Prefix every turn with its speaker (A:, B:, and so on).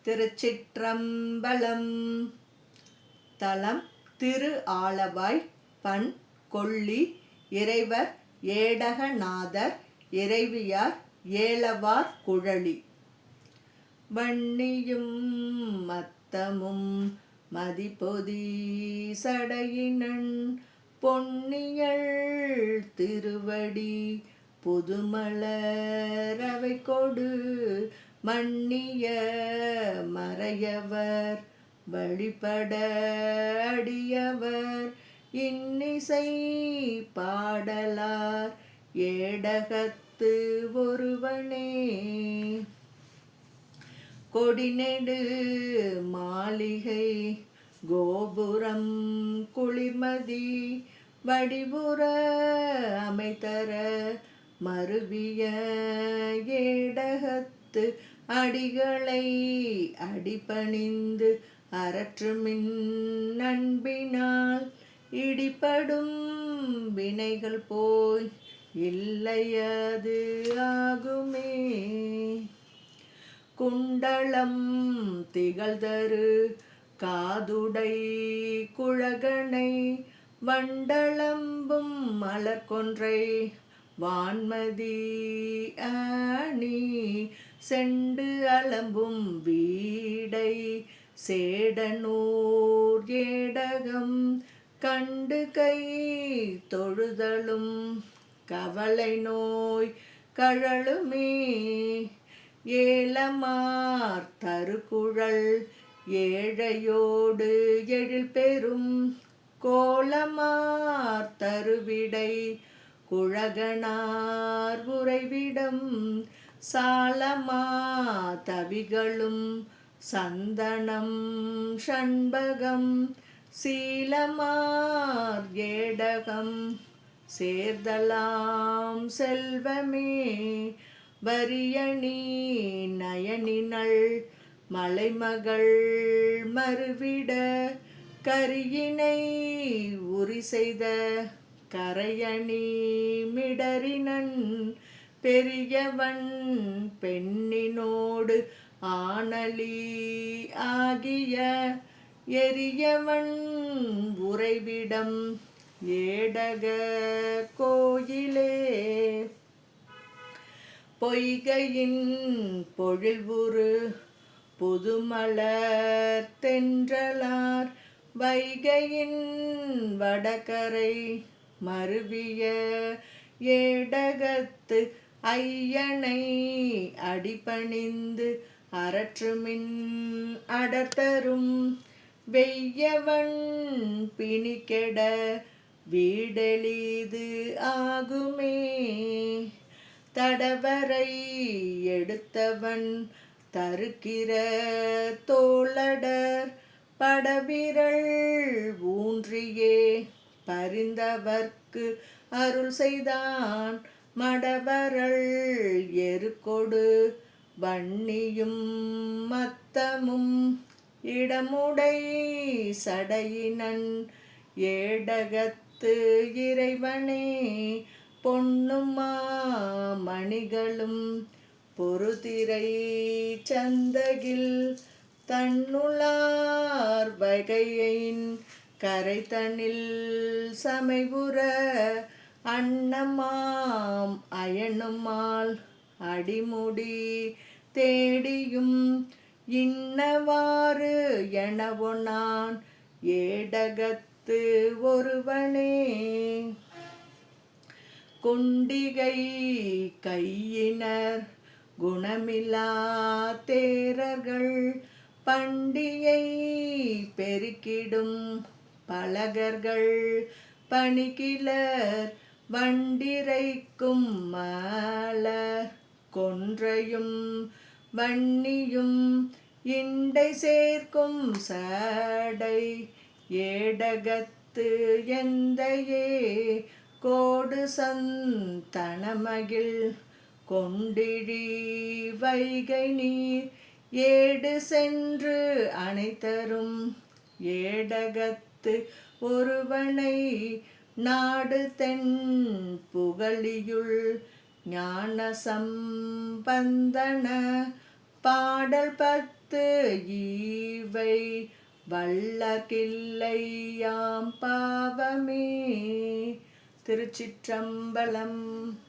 A: திருச்சிற்றம்பலம். தலம் திரு ஆலவாய். பண் கொள்ளி. இறைவர் ஏடகநாதர். இறைவியார் ஏலவார் குழலி. வன்னியும் மத்தமும் மதிபொதி சடையினன் பொன்னியள் திருவடி புதுமலர் அவை கொடு மன்னிய மறையவர் வழிபட அடியவர் இன்னிசை பாடலார் ஏடகத்து ஒருவனே. கொடிநெடு மாளிகை கோபுரம் குளிர்மதி வடிவுற அமைத்தர மருவிய ஏடகத்து அடிகளை அடிபணிந்து அரற்றுமின் அன்பினால் இடிபடும் வினைகள் போய் இல்லையது ஆகுமே. குண்டலம் திகழ்தரு காதுடை குழகனை வண்டளம்பும் மலர்கொன்றை வான்மதி அணி செண்டு அலம்பும் வீடை சேடனூர் ஏடகம் கண்டு கை தொழுதலும் கவலை நோய் கழலுமே. ஏலமார் தருகுழல் ஏழையோடு எழில் பெறும் கோலமார் தருவிடை குழகனார் உறைவிடம் சாலமா தவிகளும் சந்தனம் ஷண்பகம் சீலமார் ஏடகம் சேர்தலாம் செல்வமே. வரியணி நயனினள் மலைமகள் மறுவிட கரியினை உரி செய்த கரையணி மிடரினன் பெரியவன் பெண்ணினோடு ஆனலி ஆகிய எரியவன் உறைவிடம் ஏடக கோயிலே. பொய்கையின் பொழில்வுறு புதுமலர் தென்றலார் வைகையின் வடகரை மருவிய ஏடகத்து ஐயனை அடிபணிந்து அரற்றுமின் அடர்த்தரும் வெய்யவன் பிணிகெட வீடெளிது ஆகுமே. தடவரை எடுத்தவன் தருக்கிற தோளடர் படவிரல் ஊன்றியே பரிந்தவர்க்கு அருள் செய்தான் மடவரல் எருக்கொடு வன்னியும் மத்தமும் இடமுடை சடையினன் ஏடகத்து இறைவனே. பொன்னுமா மணிகளும் பொருதிரை சந்தகில் தன்னுளார் வகையின் கரைதனில் சமைவுற அன்னமாம் அயனுமால் அடிமுடி தேடியும் இன்னவாறு எனவொனான் ஏடகத்து ஒருவனே. குண்டிகை கையினர் குணமில்லா தேரர்கள் பண்டியை பெருக்கிடும் பலகர்கள் பணிகிலர் வண்டிரைக்கும் மலர் கொன்றையும் வன்னியும் இண்டை சேர்க்கும் சடை ஏடகத்து எந்தையே. கோடு சந்தனமகிழ் கொண்டிழி வைகை நீர் ஏடு சென்று அனைத்தரும் ஏடகத்து ஒருவனை நாடு தென் புகழியுள் ஞான சம்பந்தன பாடல் 10 ஈவை வல்லகில்லையாம் பாவமே. திருச்சிற்றம்பலம்.